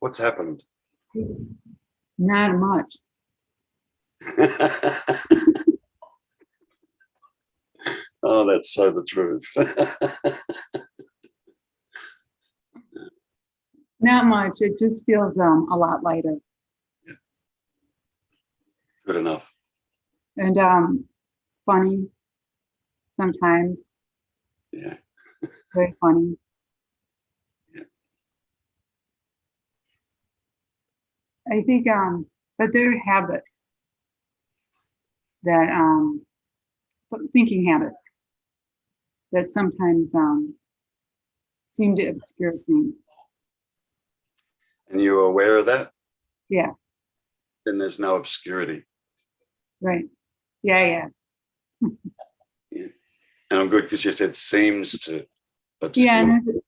What's happened? Not much. Oh, that's so the truth. Not much. It just feels a lot lighter. Yeah. Good enough. And funny sometimes. Yeah. Very funny. Yeah. I think but there are habits that thinking habits that sometimes seem to obscure things. And you're aware of that? Yeah. Then there's no obscurity. Right. Yeah. Yeah. And I'm good because you said seems to obscure. And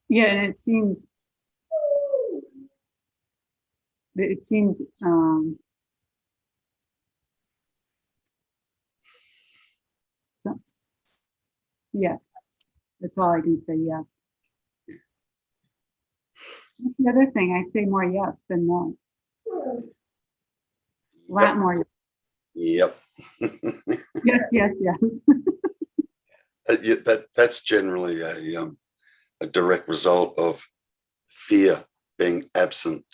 it seems so, yes. That's all I can say. Yes. That's the other thing. I say more yes than no. A lot more. Yep. Yes. That's generally a direct result of fear being absent.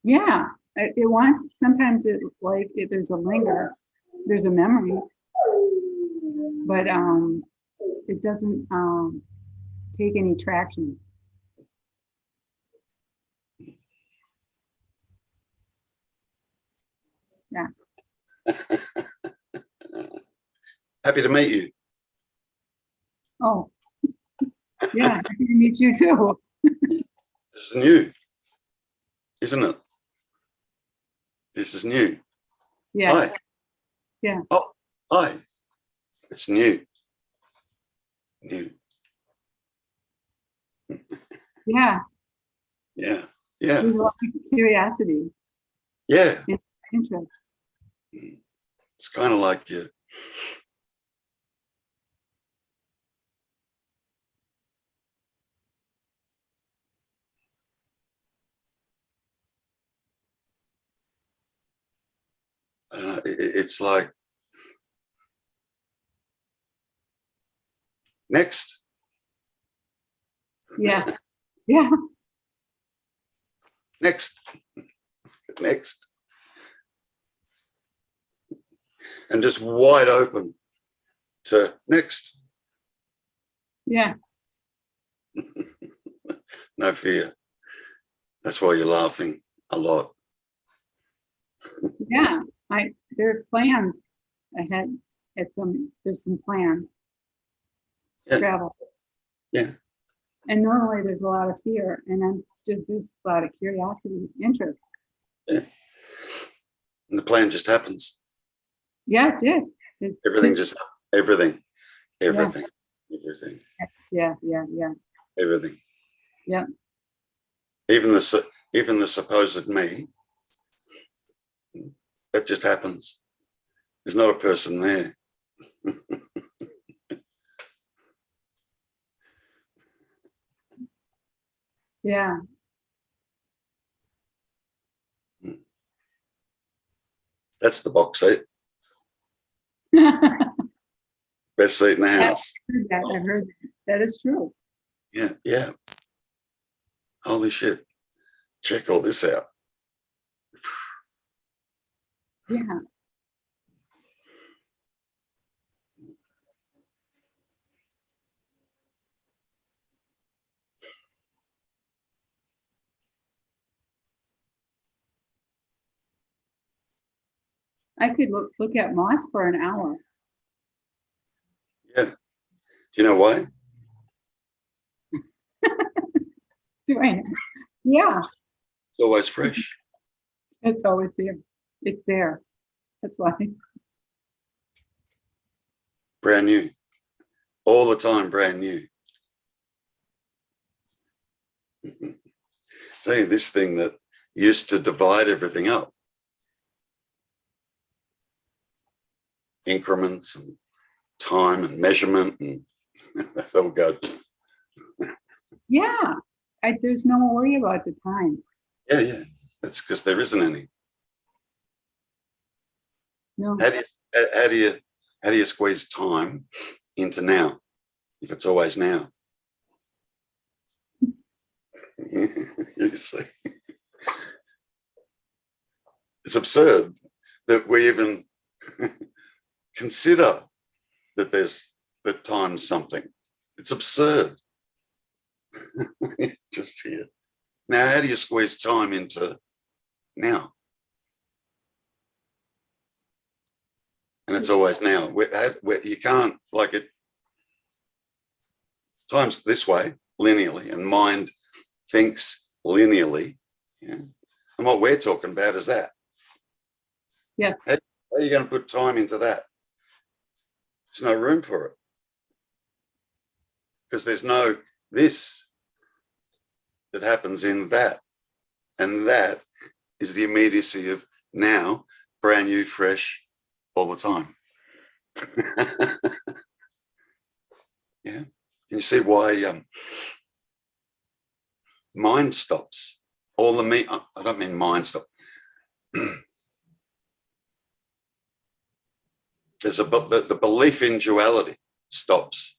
Yeah. It wants, sometimes if there's a linger, there's a memory, but it doesn't take any traction. Yeah. Happy to meet you. Oh, yeah. Happy to meet you too. This is new, isn't it? This is new. Yeah. Hi. Yeah. Oh, hi. It's new. New. Yeah. Yeah. Yeah. There's a lot of curiosity. Yeah. Interest. It's kind of like you. I don't know. It's like next. Yeah. Yeah. Next. Next. And just wide open to next. Yeah. No fear. That's why you're laughing a lot. Yeah. There are plans ahead. There's some plans. Yeah. Travel. Yeah. And normally there's a lot of fear, and then there's a lot of curiosity, interest. Yeah. And the plan just happens. Yeah, it did. Everything just everything. Yeah. Everything. Yeah. Everything. Yeah. Even the supposed me. That just happens. There's not a person there. Yeah. That's the box seat. Best seat in the house. I've heard that. That is true. Yeah, yeah. Holy shit. Check all this out. Yeah. I could look at moss for an hour. Yeah. Do you know why? Do I know? Yeah. It's always fresh. It's always there. It's there. That's why. Brand new. All the time, brand new. Tell you, this thing that used to divide everything up. Increments and time and measurement, and they'll go. Yeah. there's no worry about the time. Yeah, yeah. That's because there isn't any. No. How do you squeeze time into now if it's always now? You see, it's absurd that we even consider that time's something. It's absurd. Just here. Now, how do you squeeze time into now? And it's always now. You can't, like it, time's this way, linearly, and mind thinks linearly. Yeah. And what we're talking about is that. Yes. How are you going to put time into that? There's no room for it. Because there's no this that happens in that. And that is the immediacy of now, brand new, fresh, all the time. Yeah. And you see why mind stops. All the me, I don't mean mind stop. There's the belief in duality stops.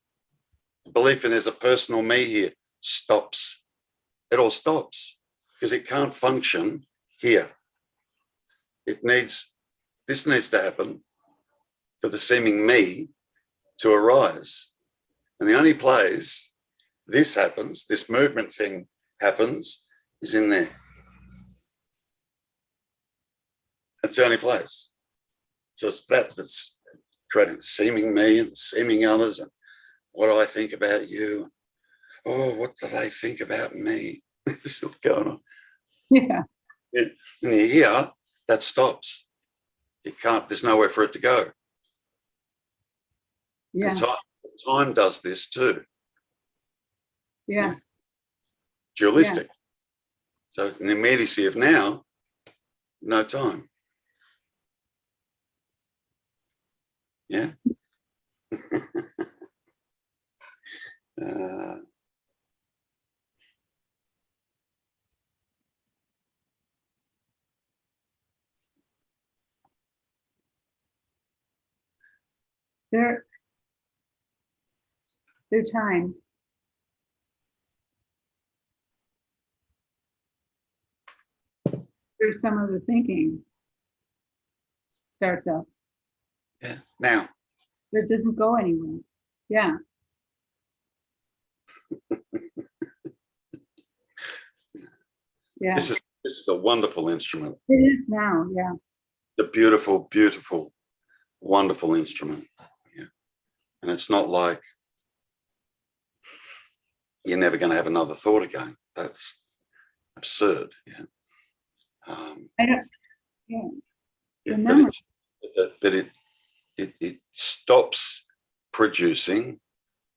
The belief in there's a personal me here stops. It all stops because it can't function here. This needs to happen for the seeming me to arise. And the only place this happens, this movement thing happens, is in there. That's the only place. So it's that's creating seeming me and seeming others. And what do I think about you? Oh, what do they think about me? This is what's going on. Yeah. And you hear that stops. You can't, there's nowhere for it to go. Yeah. And time does this too. Yeah. Dualistic. So in the immediacy of now, no time. Yeah. There are times where some of the thinking starts up. Yeah. Now. That doesn't go anywhere. Yeah. Yeah. This is a wonderful instrument. It is now. Yeah. It's a beautiful, beautiful, wonderful instrument. Yeah. And it's not like you're never going to have another thought again. That's absurd. Yeah. I don't. Yeah. Yeah, but it stops producing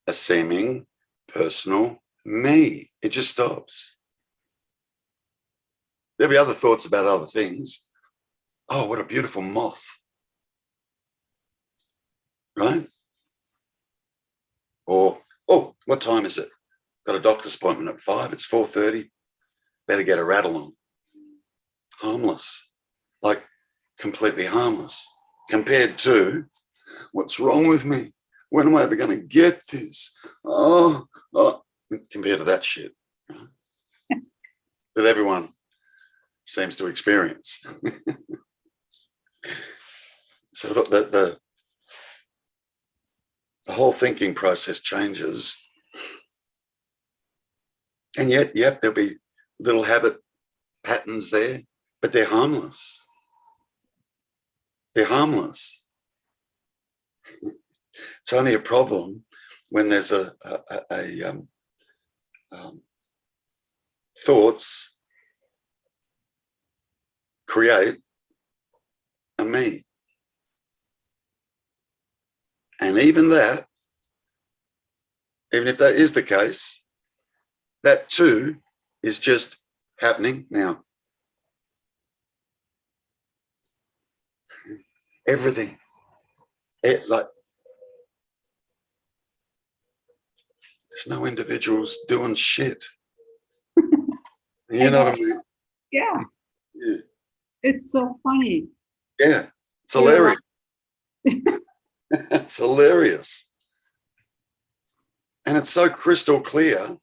a seeming personal me. It just stops. There'll be other thoughts about other things. Oh, what a beautiful moth. Right? Or, oh, what time is it? Got a doctor's appointment at 5. It's 4:30. Better get a rattle on. Harmless. Like completely harmless. Compared to, what's wrong with me? When am I ever going to get this? Oh, compared to that shit. Right? That everyone seems to experience. So the whole thinking process changes. And yet, yep, there'll be little habit patterns there, but they're harmless. They're harmless. It's only a problem when there's thoughts create a me. And even that, even if that is the case, that too is just happening now. Everything. Like, there's no individuals doing shit. You know what I mean? Yeah, Yeah, it's so funny. yeah. It's You know, hilarious. It's hilarious. And it's so crystal clear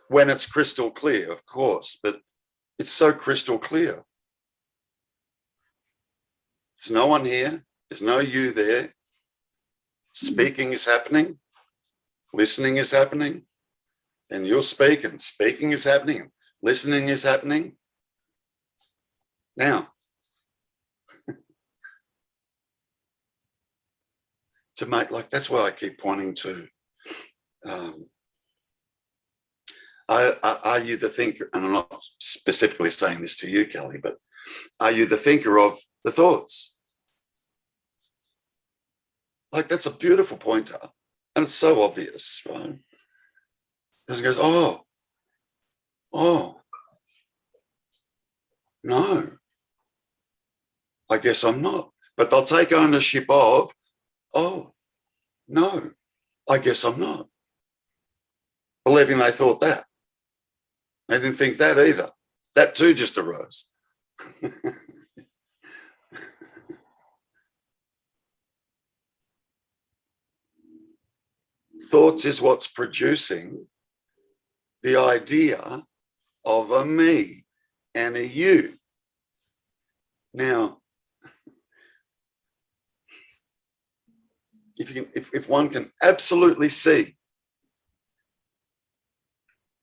when it's crystal clear, of course, but it's so crystal clear. There's no one here. There's no you there. Speaking is happening. Listening is happening. And you're speaking. Speaking is happening. Listening is happening. Now, to make, like, that's why I keep pointing to, are you the thinker? And I'm not specifically saying this to you, Kelly, but are you the thinker of the thoughts? Like, that's a beautiful pointer. And it's so obvious, right? Because it goes, oh, no, I guess I'm not. But they'll take ownership of, oh, no, I guess I'm not. Believing they thought that. They didn't think that either. That too just arose. Thoughts is what's producing the idea of a me and a you. Now, if one can absolutely see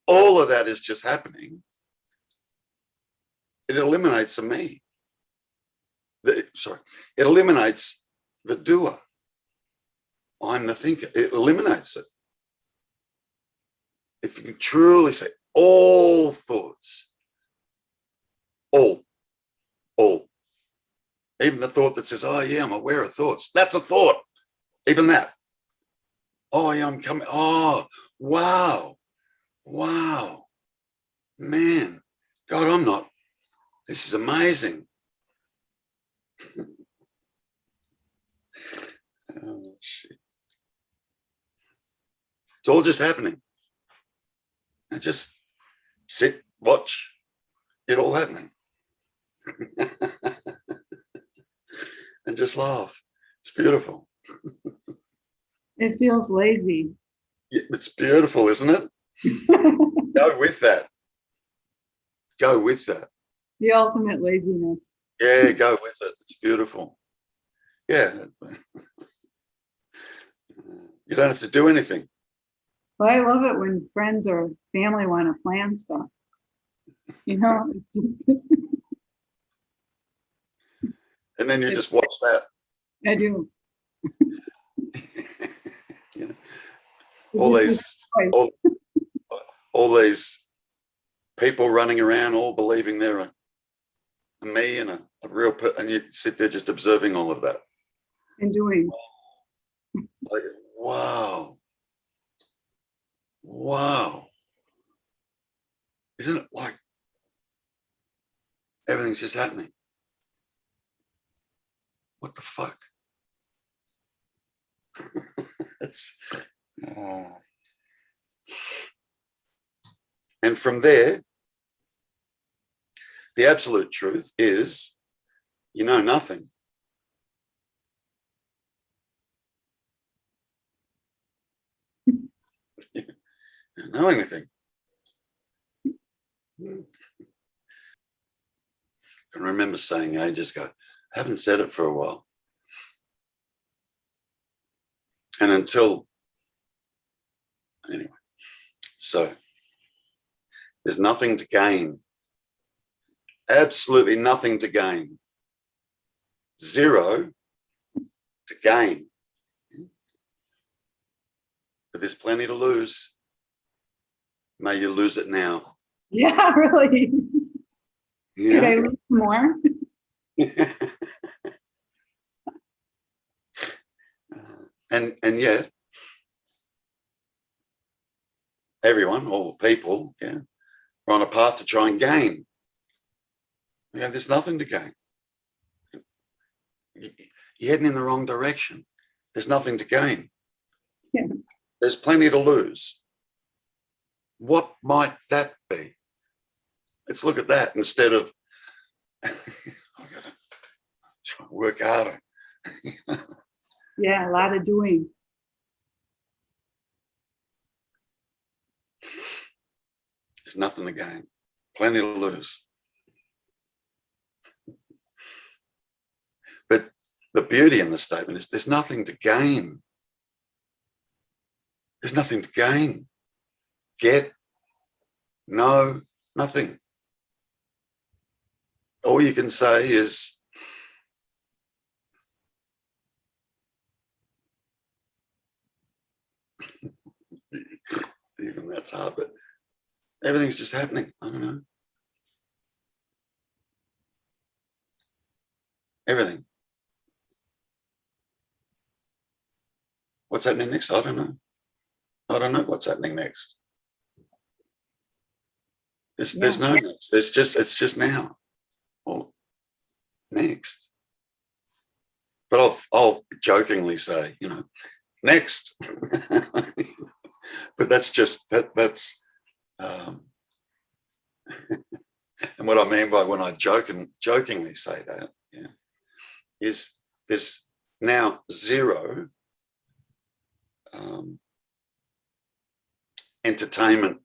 all of that is just happening, it eliminates the me. It eliminates the doer. I'm the thinker. It eliminates it. If you can truly say all thoughts, all, even the thought that says, oh yeah, I'm aware of thoughts. That's a thought. Even that. Oh yeah, I'm coming. Oh, wow. Man, God, I'm not. This is amazing. Oh, shit. It's all just happening. And just sit, watch it all happening. And just laugh. It's beautiful. it feels lazy. Yeah, it's beautiful, isn't it? Go with that. Go with that. The ultimate laziness. Yeah, go with it. It's beautiful. Yeah. You don't have to do anything. But I love it when friends or family want to plan stuff. You know, And then you just watch that. I do. You know, all these people running around, all believing they're a me and a real person, and you sit there just observing all of that. And doing. Like, wow. Isn't it like everything's just happening? What the fuck? It's, and from there, the absolute truth is you know nothing. You don't know anything. I can remember saying ages ago, I haven't said it for a while. And until, anyway, so there's nothing to gain. Absolutely nothing to gain. Zero to gain. But there's plenty to lose. May you lose it now. Yeah, really. Yeah. Could I lose more? and yet, everyone, all people, yeah, are on a path to try and gain. Yeah, there's nothing to gain. You're heading in the wrong direction. There's nothing to gain. Yeah. There's plenty to lose. What might that be? Let's look at that instead of I've got to try and work harder. Yeah, a lot of doing. There's nothing to gain, plenty to lose. But the beauty in the statement is there's nothing to gain. There's nothing to gain. Get, no, nothing. All you can say is, even that's hard, but everything's just happening. I don't know. Everything. What's happening next? I don't know. I don't know what's happening next. There's no next. It's just now. Well, next. But I'll jokingly say, you know, next. But that's just that's and what I mean by when I jokingly say that, yeah, is there's now zero entertainment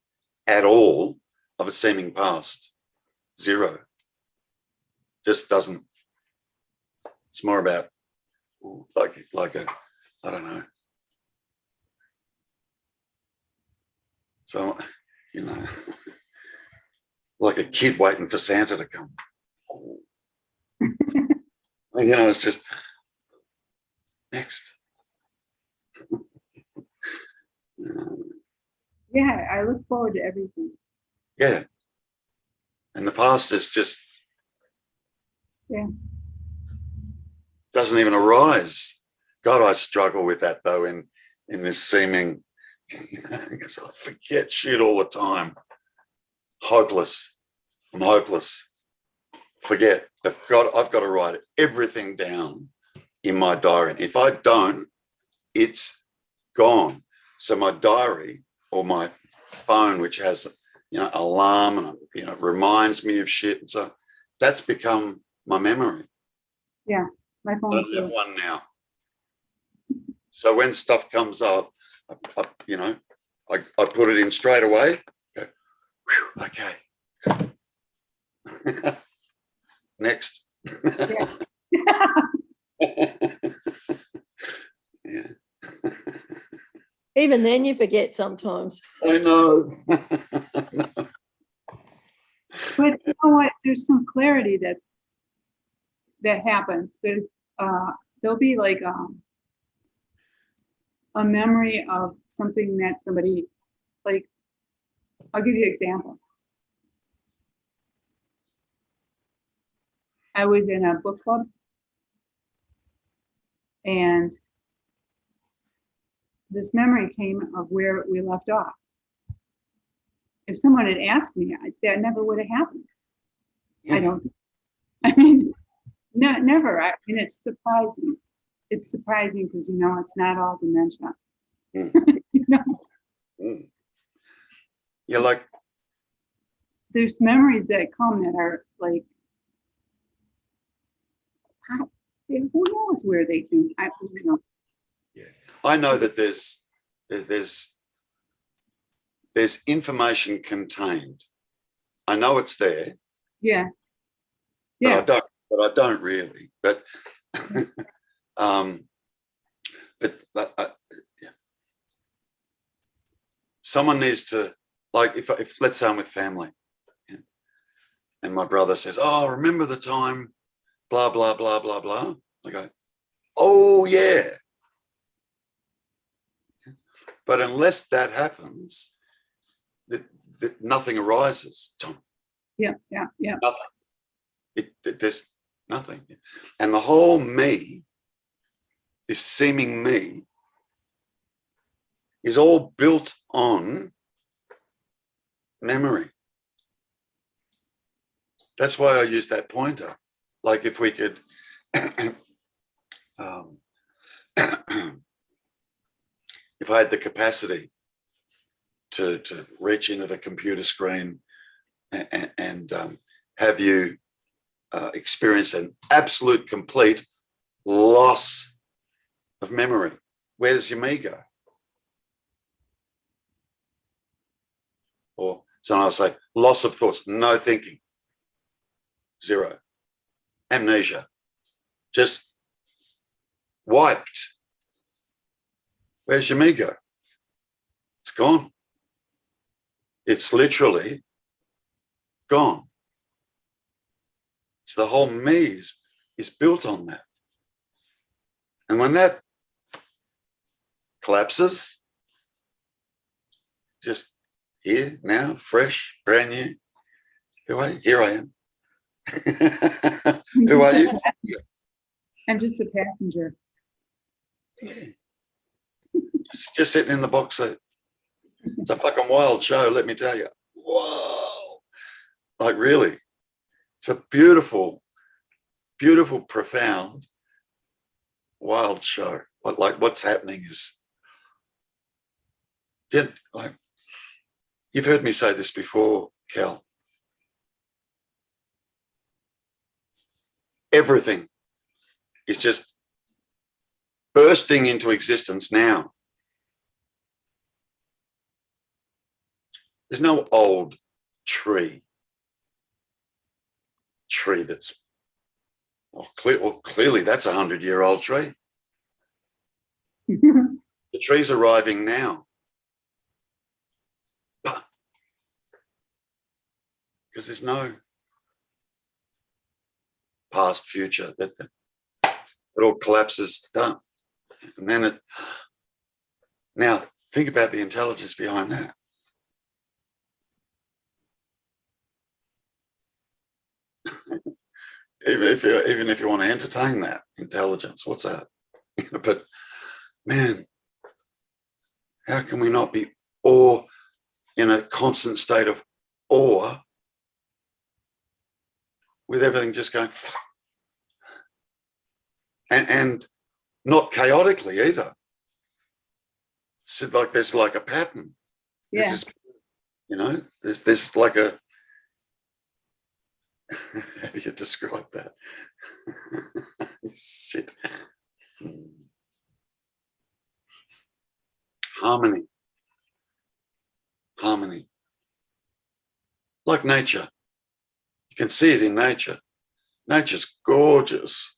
at all of a seeming past. Zero. Just doesn't. It's more about like a, I don't know. So, you know, like a kid waiting for Santa to come. You know, it's just next. Yeah, I look forward to everything. Yeah. And the past is just, yeah, doesn't even arise. God, I struggle with that though in this seeming, you know, because I forget shit all the time. Hopeless. I'm hopeless. Forget. I've got to write everything down in my diary. If I don't, it's gone. So my diary or my phone, which has, you know, alarm and, you know, reminds me of shit. And so that's become my memory. Yeah, my I phone. don't have one now. So when stuff comes up, you know, I put it in straight away. Go, whew, okay. Next. Yeah. Yeah. Even then you forget sometimes. I know. But you know what? There's some clarity that happens. There'll be like a memory of something that somebody, like, I'll give you an example. I was in a book club and this memory came of where we left off. If someone had asked me, that never would have happened. Yeah. I mean, no, never. I mean, it's surprising. It's surprising because, you know, it's not all dementia. Mm. You know? Mm. Yeah, like, There's memories that come that are like, who knows where they do? You know. yeah, I know that there's information contained. I know it's there. Yeah. Yeah. But I don't really. But yeah. Someone needs to, like, if let's say I'm with family, yeah, and my brother says, "Oh, remember the time, blah blah blah blah blah." I go, "Oh yeah." But unless that happens, that nothing arises, Tom. Yeah. Yeah. Yeah. Nothing. There's nothing. And the whole me, this seeming me, is all built on memory. That's why I use that pointer. Like if we could, if I had the capacity to reach into the computer screen and have you experienced an absolute, complete loss of memory? Where does your me go? Or sometimes I say loss of thoughts, no thinking, zero, amnesia, just wiped. Where's your me go? It's gone. It's literally gone. So the whole me is built on that. And when that collapses, just here, now, fresh, brand new, here I am. Who are you? I'm just a passenger. Just sitting in the box seat. It's a fucking wild show, let me tell you. Whoa. Like, really. It's a beautiful, beautiful, profound, wild show. What's happening is, like, you've heard me say this before, Cal. Everything is just bursting into existence now. There's no old tree that's, clearly that's a 100-year-old tree. The tree's arriving now. Because there's no past, future, that it all collapses, done. And then now think about the intelligence behind that. Even if you want to entertain that intelligence, what's that? But man, how can we not be in a constant state of awe with everything just going and not chaotically either? So like there's like a pattern. Yeah. There's like a how do you describe that? Shit. Harmony. Like nature. You can see it in nature. Nature's gorgeous.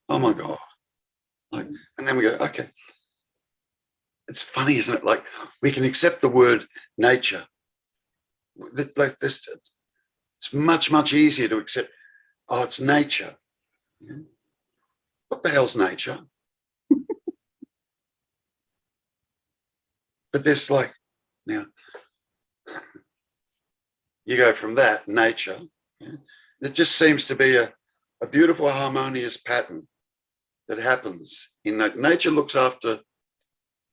Oh my God. And then we go, okay. It's funny, isn't it? Like, we can accept the word nature. Like this, it's much, much easier to accept, oh, it's nature. What the hell's nature? But there's like, now, you go from that, nature, it just seems to be a beautiful, harmonious pattern that happens in that. Nature looks after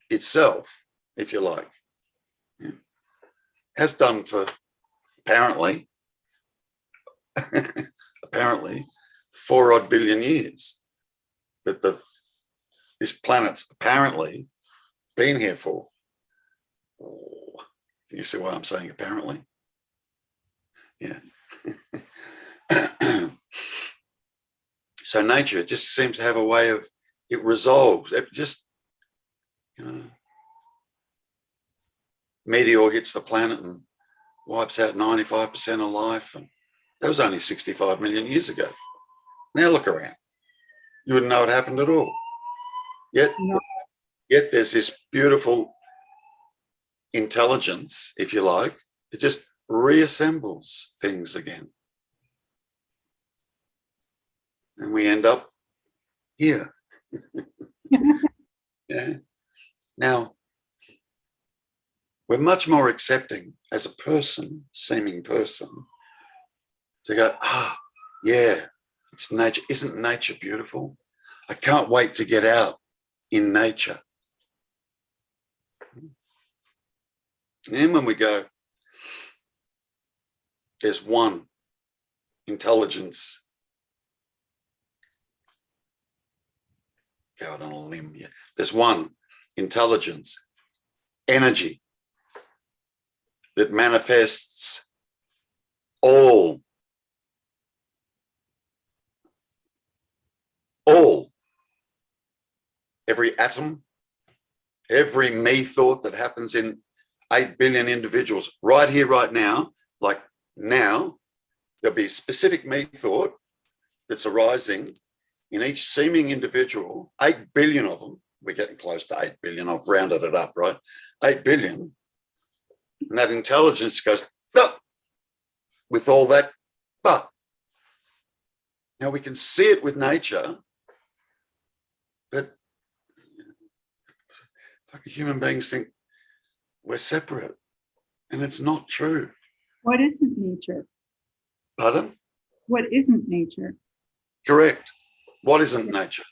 itself, if you like. Has done for apparently 4 odd billion years that this planet's apparently been here for. Oh, can you see why I'm saying apparently? Yeah. So nature just seems to have a way of, it resolves. It just, meteor hits the planet and wipes out 95% of life. And that was only 65 million years ago. Now look around. You wouldn't know it happened at all. Yet there's this beautiful intelligence, if you like, that just reassembles things again. And we end up here. Yeah. Now, we're much more accepting as a person, seeming person, to go, yeah, it's nature. Isn't nature beautiful? I can't wait to get out in nature. And then when we go, there's one intelligence. Go out on a limb. Yeah. There's one intelligence, energy that manifests all, every atom, every me thought that happens in 8 billion individuals right here, right now, like now, there'll be specific me thought that's arising in each seeming individual, 8 billion of them. We're getting close to 8 billion. I've rounded it up, right? 8 billion. And that intelligence goes, no, with all that, but now we can see it with nature that human beings think we're separate, and it's not true. What isn't nature? Pardon? What isn't nature? Correct. What isn't nature?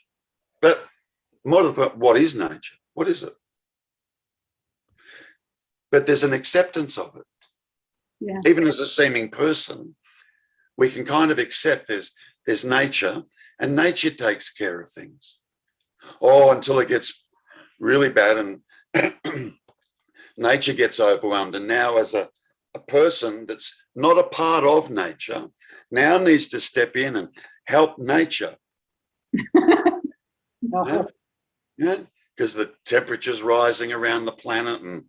But more to the point, what is nature? What is it? But there's an acceptance of it. Yeah. Even as a seeming person, we can kind of accept there's nature, and nature takes care of things. Oh, until it gets really bad and nature gets overwhelmed. And now as a person that's not a part of nature now needs to step in and help nature. No. Yeah, because the temperature's rising around the planet and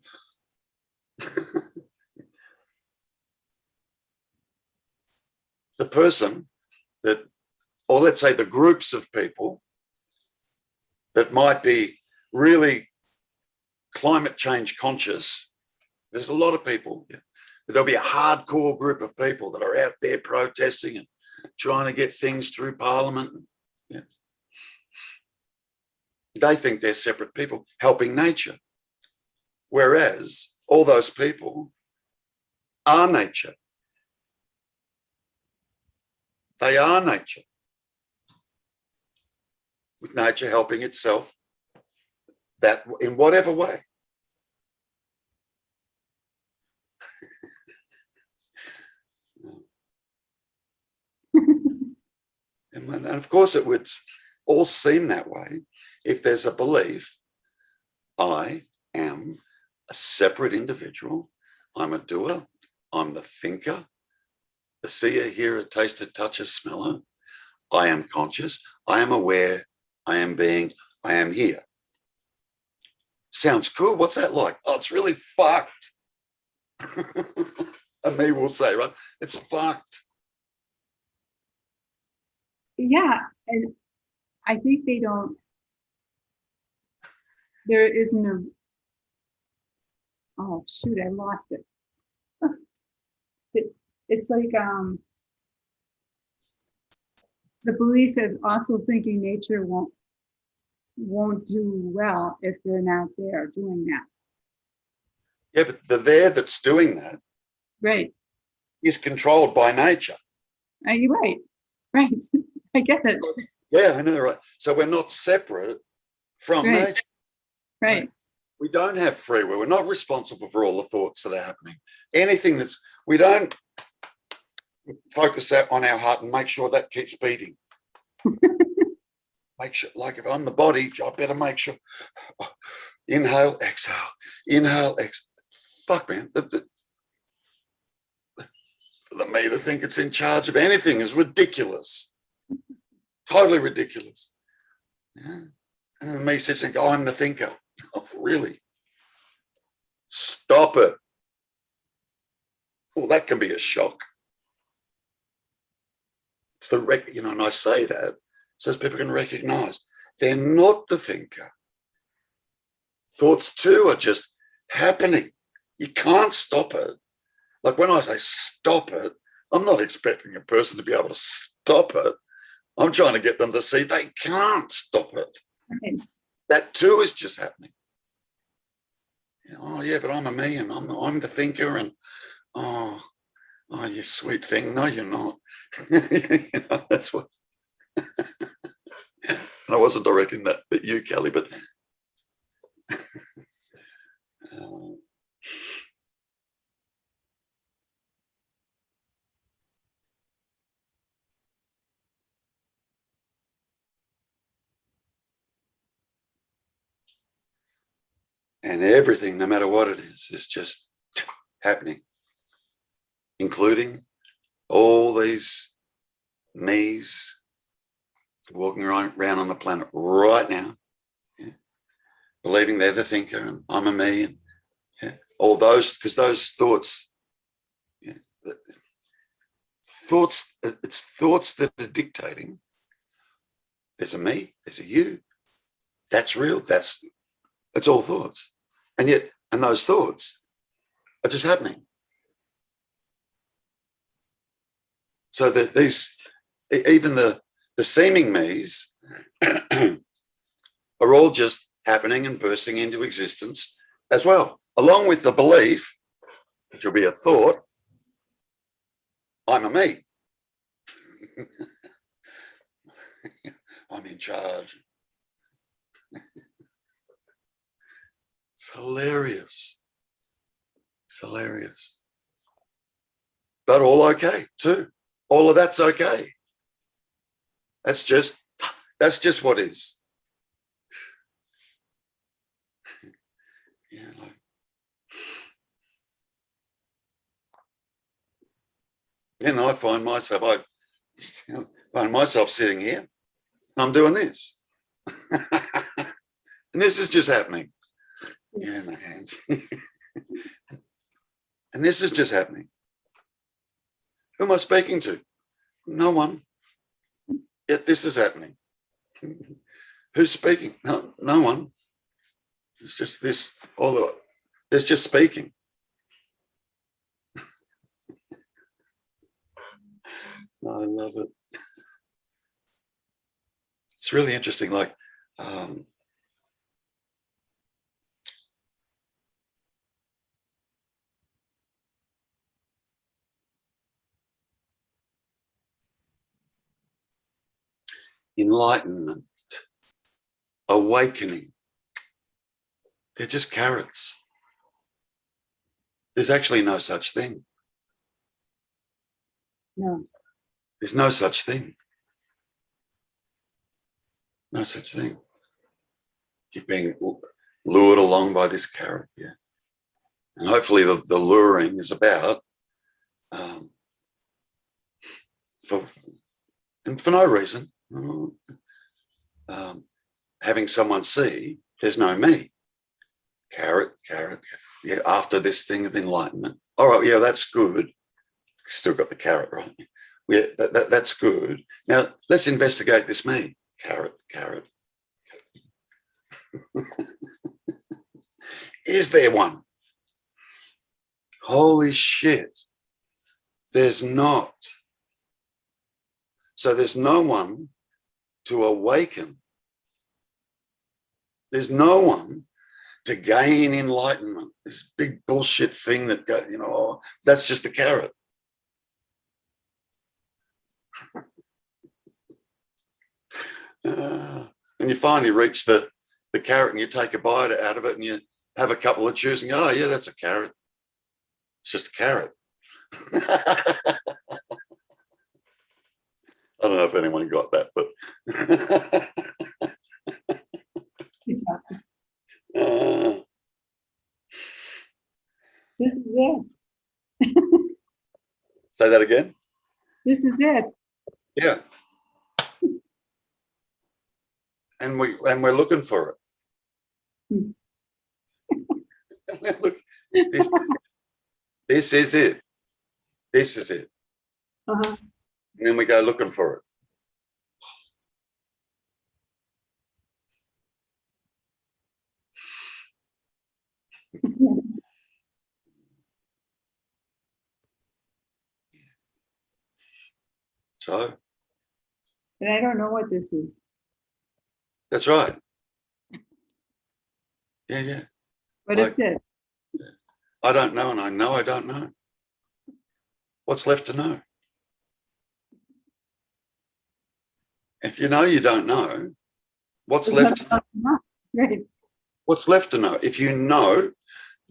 the person that, or let's say the groups of people that might be really climate change conscious, there's a lot of people. Yeah. There'll be a hardcore group of people that are out there protesting and trying to get things through Parliament. Yeah. They think they're separate people helping nature, whereas all those people are nature. They are nature, with nature helping itself that in whatever way. And of course it would all seem that way if there's a belief, I am a separate individual, I'm a doer, I'm the thinker, the seer, hearer, taster, toucher, smeller, I am conscious, I am aware, I am being, I am here. Sounds cool. What's that like? Oh, it's really fucked. And me will say, right, it's fucked. Yeah, and I think they don't, there isn't a, oh shoot, I lost it. It's like the belief of also thinking nature won't do well if they're not there doing that. Yeah, but the there that's doing that Right. is controlled by nature. You're right. Right. I get it. Yeah, I know, right? So we're not separate from Right. nature. Right. We don't have free will. We're not responsible for all the thoughts that are happening. Anything that's, we don't focus on our heart and make sure that keeps beating. Make sure, like if I'm the body, I better make sure. Inhale, exhale, inhale, exhale. Fuck, man. For me to think it's in charge of anything is ridiculous. Totally ridiculous. Yeah. And then me sits and go, I'm the thinker. Oh, really? Stop it. Well, that can be a shock. It's the, and I say that so people can recognize they're not the thinker. Thoughts too are just happening. You can't stop it. Like when I say stop it, I'm not expecting a person to be able to stop it. I'm trying to get them to see they can't stop it. Okay. That too is just happening. Oh yeah, but I'm a me and I'm the thinker and oh you sweet thing. No, you're not. That's what. I wasn't directing that at you, Kelly, but and everything, no matter what it is just happening, including all these me's walking around on the planet right now, yeah, believing they're the thinker and I'm a me, and yeah, all those, because those thoughts, yeah, thoughts, it's thoughts that are dictating. There's a me, there's a you. That's real. That's all thoughts, and those thoughts are just happening. So that these, even the seeming me's are all just happening and bursting into existence as well, along with the belief, which will be a thought, I'm a me. I'm in charge. It's hilarious. It's hilarious. But all okay too. All of that's okay. That's just what is. Yeah, then I find myself sitting here and I'm doing this. And this is just happening. Yeah, in the hands. And this is just happening. Who am I speaking to? No one. Yet this is happening. Who's speaking? No one. It's just this, although there's just speaking. I love it. It's really interesting. Like, enlightenment, awakening, they're just carrots. There's actually no such thing. No. There's no such thing. No such thing. Keep being lured along by this carrot, yeah. And hopefully the luring is about, for no reason, having someone see there's no me. Carrot, yeah, after this thing of enlightenment. All right, yeah, that's good. Still got the carrot, right? Yeah, that's good. Now let's investigate this me. Carrot. Is there one? Holy shit. There's not. So there's no one to awaken. There's no one to gain enlightenment. This big bullshit thing that go, oh, that's just a carrot. And you finally reach the carrot and you take a bite out of it and you have a couple of chews and go, oh yeah, that's a carrot. It's just a carrot. I don't know if anyone got that, but This is it. say that again. This is it. Yeah. And we're looking for it. Look, this is it. This is it. Uh-huh. And then we go looking for it. So. But I don't know what this is. That's right. Yeah. But it's it. I don't know, and I know I don't know. What's left to know? If you know you don't know, what's left to know? Right. What's left to know? If you know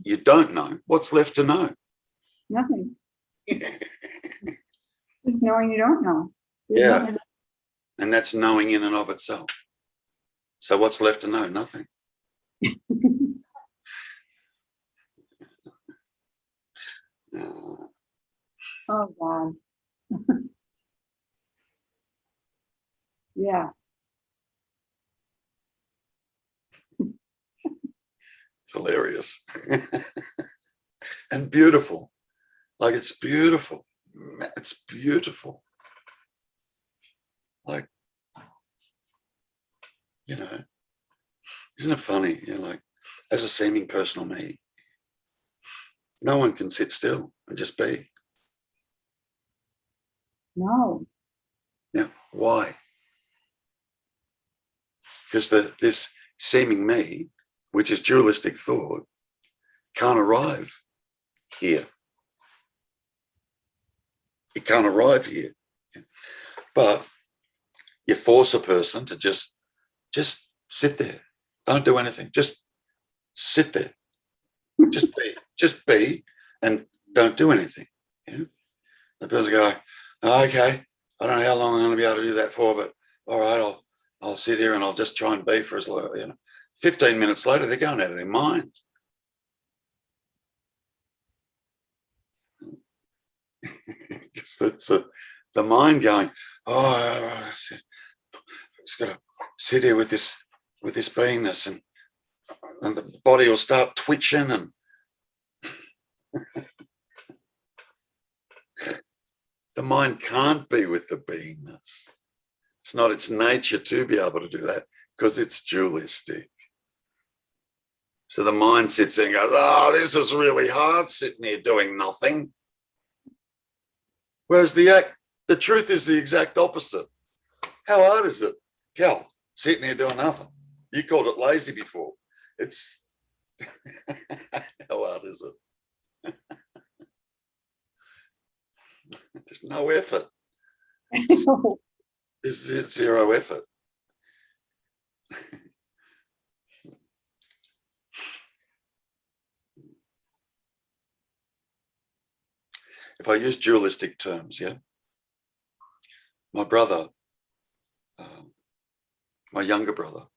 you don't know, what's left to know? Nothing. Just knowing you don't know. There's Yeah. nothing. And that's knowing in and of itself. So what's left to know? Nothing. Oh, wow. Yeah. It's hilarious. And beautiful. Like, it's beautiful. It's beautiful. Like, you know, isn't it funny? You know, like, as a seeming personal me, no one can sit still and just be. No. Now, why? Because this seeming me, which is dualistic thought, can't arrive here. It can't arrive here. But you force a person to just sit there. Don't do anything. Just sit there. Just be and don't do anything. Yeah? The person go, oh, okay, I don't know how long I'm going to be able to do that for, but all right, I'll sit here and I'll just try and be for as long, 15 minutes later, they're going out of their mind. Because that's the mind going, oh, it's got to sit here with this beingness, and the body will start twitching, and the mind can't be with the beingness. It's not its nature to be able to do that because it's dualistic. So the mind sits there and goes, oh, this is really hard sitting here doing nothing. Whereas the truth is the exact opposite. How hard is it? Cal, sitting here doing nothing. You called it lazy before. It's how hard is it? There's no effort. There's zero effort. If I use dualistic terms, yeah, my brother, my younger brother,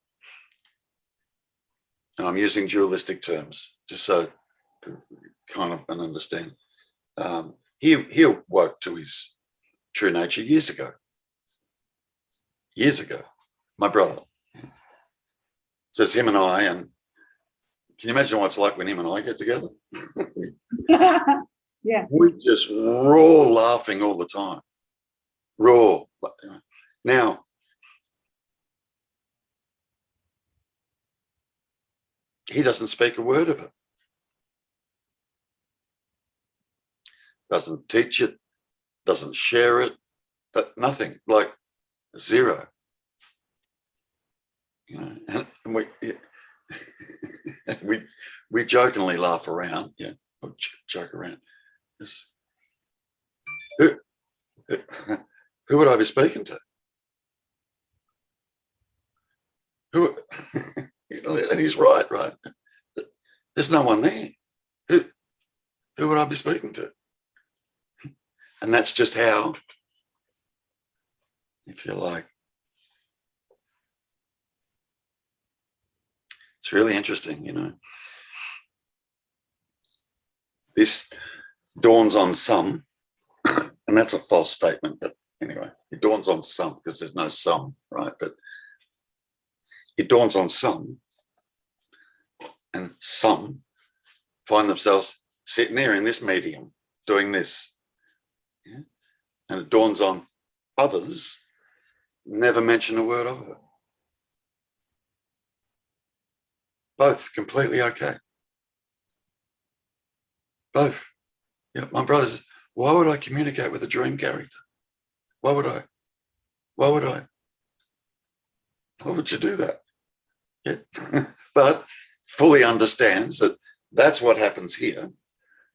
and I'm using dualistic terms just so kind of an understand. He woke to his true nature years ago. Years ago, my brother. So it's him and I, and can you imagine what it's like when him and I get together? Yeah. We just raw laughing all the time. Raw. Now, he doesn't speak a word of it. Doesn't teach it, doesn't share it, but nothing, like zero. And we jokingly laugh around, yeah, or joke around. Who would I be speaking to? Who? And he's right. There's no one there. Who would I be speaking to? And that's just how, if you like, it's really interesting, This dawns on some, and that's a false statement, but anyway, it dawns on some because there's no some, right? But it dawns on some, and some find themselves sitting there in this medium doing this. Yeah? And it dawns on others, never mention a word of it. Both completely okay. Both. My brother says, why would I communicate with a dream character? Why would I? Why would you do that? Yeah. But fully understands that that's what happens here,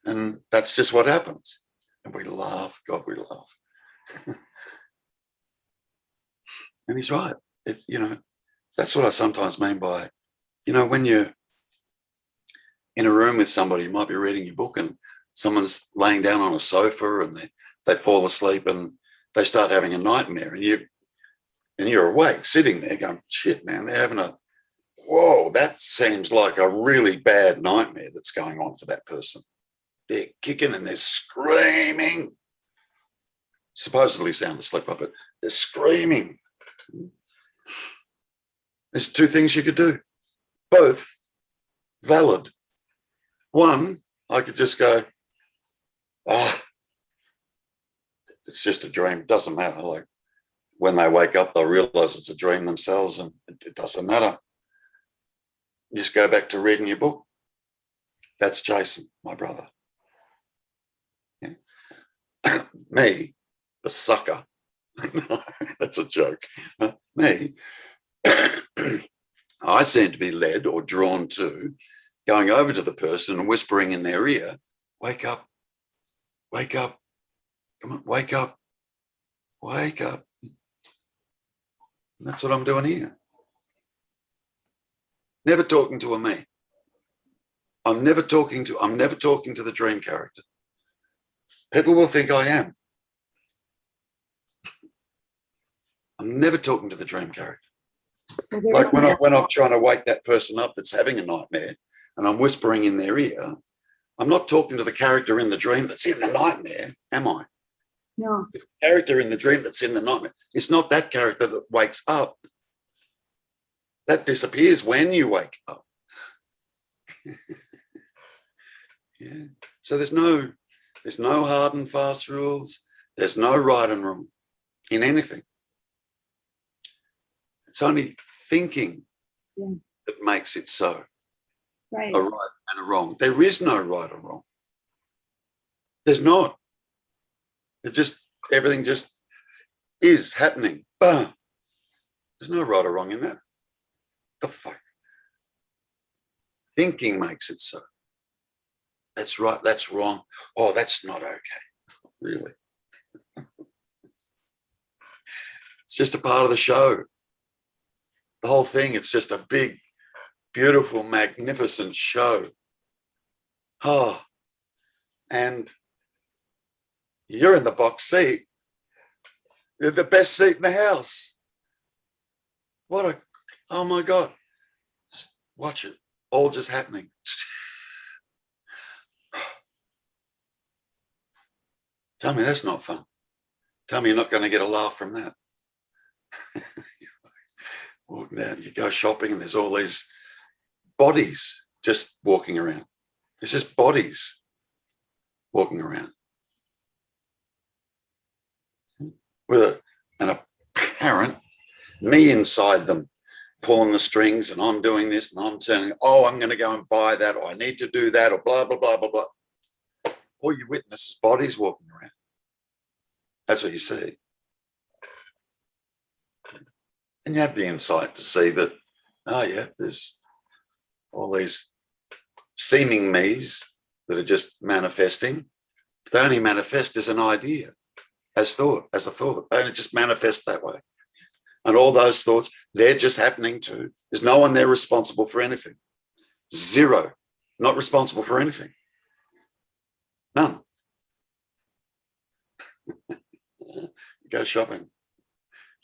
and that's just what happens. And we laugh, God, we laugh. And he's right. It's, that's what I sometimes mean by, when you're in a room with somebody, you might be reading your book and someone's laying down on a sofa and they fall asleep and they start having a nightmare, and you're awake sitting there going, shit, man, they're having whoa, that seems like a really bad nightmare that's going on for that person. They're kicking and they're screaming. supposedly sound asleep, but they're screaming. There's two things you could do, both valid. One, I could just go, it's just a dream. Doesn't matter. Like when they wake up, they'll realize it's a dream themselves, and it doesn't matter. You just go back to reading your book. That's Jason, my brother. Yeah. Me, the sucker. That's a joke. Me, I seem to be led or drawn to going over to the person and whispering in their ear, wake up, wake up, come on, wake up, wake up. And that's what I'm doing here. Never talking to a me. I'm never talking to the dream character. People will think I am. I'm never talking to the dream character. Well, there Like isn't when I'm trying to wake that person up that's having a nightmare and I'm whispering in their ear, I'm not talking to the character in the dream that's in the nightmare, am I? No. The character in the dream that's in the nightmare, it's not that character that wakes up. That disappears when you wake up. Yeah. So there's no hard and fast rules. There's no right and wrong in anything. It's only thinking that makes it so. Right. A right and a wrong. There is no right or wrong. There's not. Everything just is happening. Boom. There's no right or wrong in that. The fuck? Thinking makes it so. That's right, that's wrong. Oh, that's not okay. Really. It's just a part of the show. The whole thing, it's just a big, beautiful, magnificent show. Oh, and you're in the box seat. You're the best seat in the house. Oh my God. Just watch it. All just happening. Tell me that's not fun. Tell me you're not going to get a laugh from that. Walk down, you go shopping and there's all these bodies just walking around. It's just bodies walking around. With an apparent me inside them, pulling the strings, and I'm doing this and I'm turning, I'm going to go and buy that, or I need to do that, or blah, blah, blah, blah, blah. All you witness is bodies walking around. That's what you see. And you have the insight to see that, there's all these seeming me's that are just manifesting. They only manifest as an idea, as a thought. They only just manifest that way. And all those thoughts, they're just happening too. There's no one there responsible for anything. Zero. Not responsible for anything. None. Go shopping.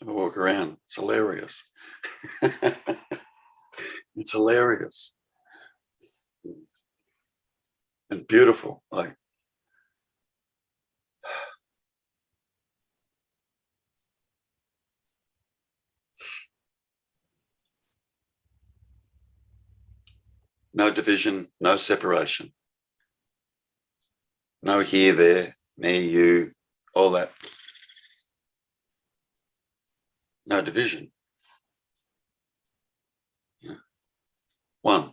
Have a walk around. It's hilarious. It's hilarious. And beautiful. Like, no division, no separation. No here, there, me, you, all that. No division. Yeah. One.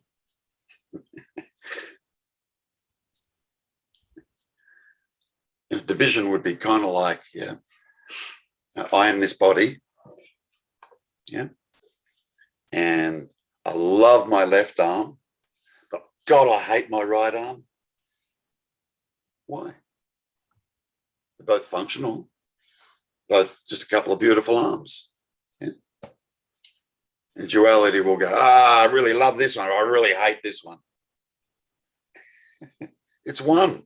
Division would be kind of like, I am this body, and I love my left arm, but God, I hate my right arm. Why? They're both functional, both just a couple of beautiful arms. Yeah? And duality will go, I really love this one, or I really hate this one. It's one.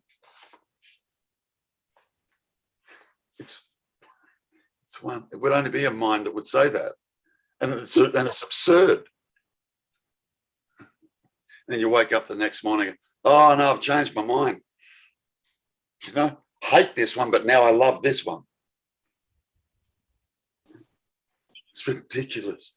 It's one. It would only be a mind that would say that. And it's absurd. And you wake up the next morning, oh no, I've changed my mind. Hate this one, but now I love this one. It's ridiculous.